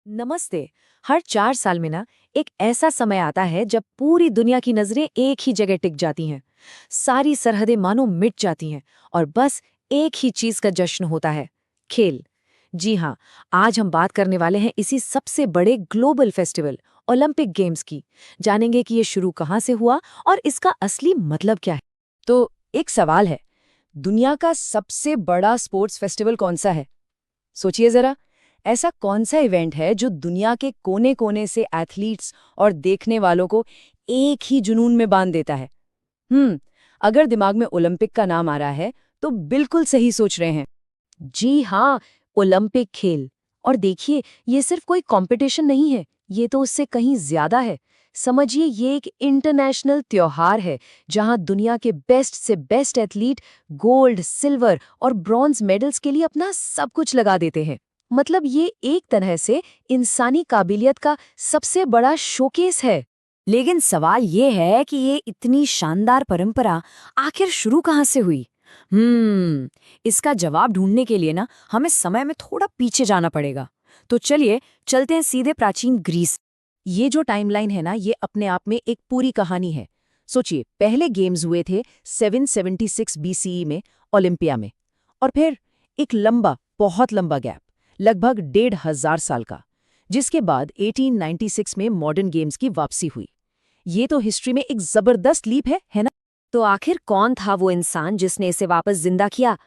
नमस्ते। हर 4 साल में ना एक ऐसा समय आता है जब पूरी दुनिया की नजरें एक ही जगह टिक जाती हैं। सारी सरहदें मानो मिट जाती हैं और बस एक ही चीज का जश्न होता है, खेल। जी हाँ, आज हम बात करने वाले हैं इसी सबसे बड़े ग्लोबल फेस्टिवल ओलंपिक गेम्स की। जानेंगे कि ये शुरू कहाँ से हुआ और इसका असली मतलब क्या है। तो एक सवाल है, दुनिया का सबसे बड़ा स्पोर्ट्स फेस्टिवल कौन सा है? सोचिए जरा, ऐसा कौन सा इवेंट है जो दुनिया के कोने-कोने से एथलीट्स और देखने वालों को एक ही जुनून में बांध देता है? अगर दिमाग में ओलंपिक का नाम आ रहा है, तो बिल्कुल सही सोच रहे हैं। जी हाँ, ओलंपिक खेल। और देखिए, ये सिर्फ कोई कंपटीशन नहीं है, ये तो उससे कहीं ज्यादा है। समझिए, ये एक इंटरनेशनल त्योहार है जहां दुनिया के बेस्ट से बेस्ट एथलीट गोल्ड, सिल्वर और ब्रॉन्ज मेडल्स के लिए अपना सब कुछ लगा देते हैं। मतलब ये एक तरह से इंसानी काबिलियत का सबसे बड़ा शोकेस है। लेकिन सवाल ये है कि ये इतनी शानदार परंपरा आखिर शुरू कहाँ से हुई? इसका जवाब ढूंढने के लिए ना हमें समय में थोड़ा पीछे जाना पड़ेगा। तो चलिए चलते हैं सीधे प्राचीन ग्रीस। ये जो टाइमलाइन है ना, ये अपने आप में एक पूरी कहानी है। सोचिए, पहले गेम्स हुए थे 776 बीसीई में ओलंपिया में, और फिर एक लंबा, बहुत लंबा गैप, लगभग 1500 साल का, जिसके बाद 1896 में मॉडर्न गेम्स की वापसी हुई। ये तो हिस्ट्री में एक जबरदस्त लीप है ना? तो आखिर कौन था वो इंसान जिसने इसे वापस जिंदा किया?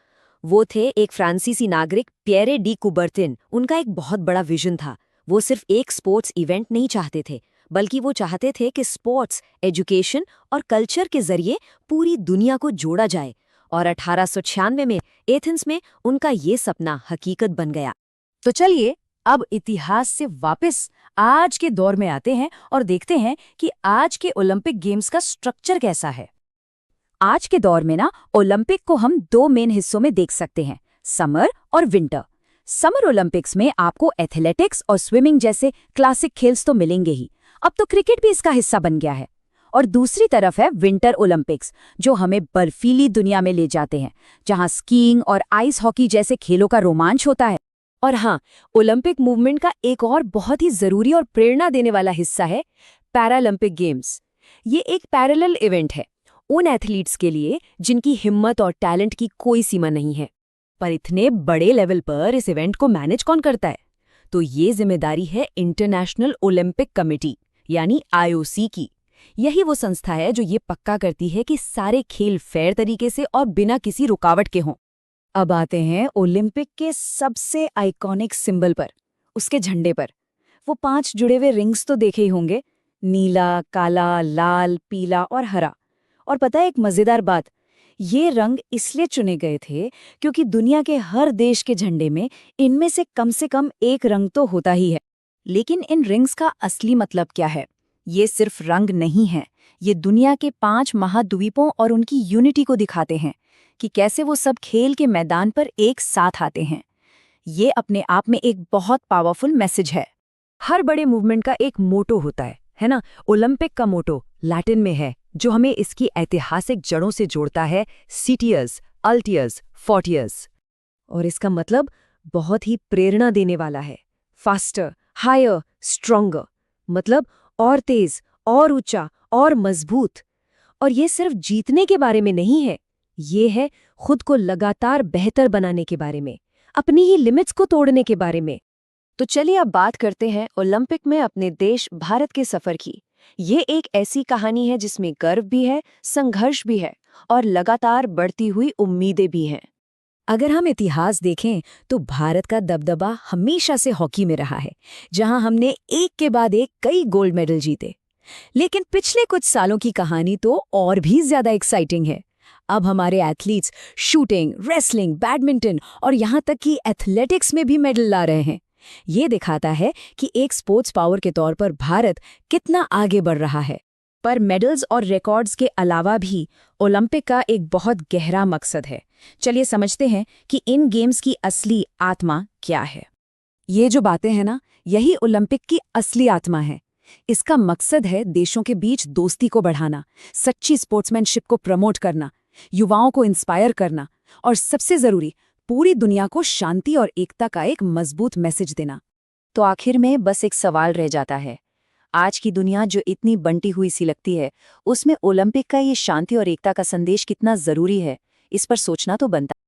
वो थे एक फ्रांसीसी नागरिक पियरे डी कुबर्तिन। उनका एक बहुत बड़ा विजन था। वो सिर्फ एक स्पोर्ट्स इवेंट नहीं चाहते थे, बल्कि वो चाहते थे कि स्पोर्ट्स, एजुकेशन और कल्चर के जरिए पूरी दुनिया को जोड़ा जाए। और 1896 में एथेंस में उनका ये सपना हकीकत बन गया। तो चलिए अब इतिहास से वापस आज के दौर में आते हैं और देखते हैं कि आज के ओलंपिक गेम्स का स्ट्रक्चर कैसा है। आज के दौर में ना ओलंपिक को हम दो मेन हिस्सों में देख सकते हैं, समर और विंटर। समर ओलंपिक्स में आपको एथलेटिक्स और स्विमिंग जैसे क्लासिक खेल्स तो मिलेंगे ही, अब तो क्रिकेट भी इसका हिस्सा बन गया है। और दूसरी तरफ है विंटर ओलंपिक्स, जो हमें बर्फीली दुनिया में ले जाते हैं, जहां स्कीइंग और आइस हॉकी जैसे खेलों का रोमांच होता है। और हाँ, ओलंपिक मूवमेंट का एक और बहुत ही जरूरी और प्रेरणा देने वाला हिस्सा है पैरालंपिक गेम्स। ये एक पैरेलल इवेंट है उन एथलीट्स के लिए जिनकी हिम्मत और टैलेंट की कोई सीमा नहीं है। पर इतने बड़े लेवल पर इस इवेंट को मैनेज कौन करता है? तो ये जिम्मेदारी है इंटरनेशनल ओलंपिक कमेटी यानी आईओसी की। यही वो संस्था है जो ये पक्का करती है कि सारे खेल फेयर तरीके से और बिना किसी रुकावट के हों। अब आते हैं ओलंपिक के सबसे आइकॉनिक सिंबल पर, उसके झंडे पर। वो 5 जुड़े हुए रिंग्स तो देखे ही होंगे, नीला, काला, लाल, पीला और हरा। और पता है एक मजेदार बात, ये रंग इसलिए चुने गए थे क्योंकि दुनिया के हर देश के झंडे में इनमें से कम एक रंग तो होता ही है। लेकिन इन रिंग्स का असली मतलब क्या है? ये सिर्फ रंग नहीं है, ये दुनिया के 5 महाद्वीपों और उनकी यूनिटी को दिखाते हैं कि कैसे वो सब खेल के मैदान पर एक साथ आते हैं। ये अपने आप में एक बहुत पावरफुल मैसेज है। हर बड़े मूवमेंट का एक मोटो होता है ना? ओलंपिक का मोटो लैटिन में है, जो हमें इसकी ऐतिहासिक जड़ों से जोड़ता है, सिटियर्स, अल्टियर्स, फोर्टियर्स। और इसका मतलब बहुत ही प्रेरणा देने वाला है। फास्टर, हायर, स्ट्रोंगर, मतलब और तेज, और ऊंचा, और मजबूत। और ये सिर्फ जीतने के बारे में नहीं है, ये है खुद को लगातार बेहतर बनाने के बारे में, अपनी ही लिमिट्स को तोड़ने के बारे में। तो चलिए अब बात करते हैं ओलंपिक में अपने देश भारत के सफर की। ये एक ऐसी कहानी है जिसमें गर्व भी है, संघर्ष भी है और लगातार बढ़ती हुई उम्मीदें भी हैं। अगर हम इतिहास देखें तो भारत का दबदबा हमेशा से हॉकी में रहा है, जहां हमने एक के बाद एक कई गोल्ड मेडल जीते। लेकिन पिछले कुछ सालों की कहानी तो और भी ज्यादा एक्साइटिंग है। अब हमारे एथलीट्स शूटिंग, रेसलिंग, बैडमिंटन और यहाँ तक कि एथलेटिक्स में भी मेडल ला रहे हैं। ये दिखाता है कि एक स्पोर्ट्स पावर के तौर पर भारत कितना आगे बढ़ रहा है। पर मेडल्स और रिकॉर्ड्स के अलावा भी ओलंपिक का एक बहुत गहरा मकसद है। चलिए समझते हैं कि इन गेम्स की असली आत्मा क्या है। ये जो बातें हैं ना, यही ओलंपिक की असली आत्मा है। इसका मकसद है देशों के बीच दोस्ती को बढ़ाना, सच्ची स्पोर्ट्समैनशिप को प्रमोट करना, युवाओं को इंस्पायर करना और सबसे जरूरी, पूरी दुनिया को शांति और एकता का एक मजबूत मैसेज देना। तो आखिर में बस एक सवाल रह जाता है, आज की दुनिया जो इतनी बंटी हुई सी लगती है, उसमें ओलंपिक का ये शांति और एकता का संदेश कितना जरूरी है, इस पर सोचना तो बनता है।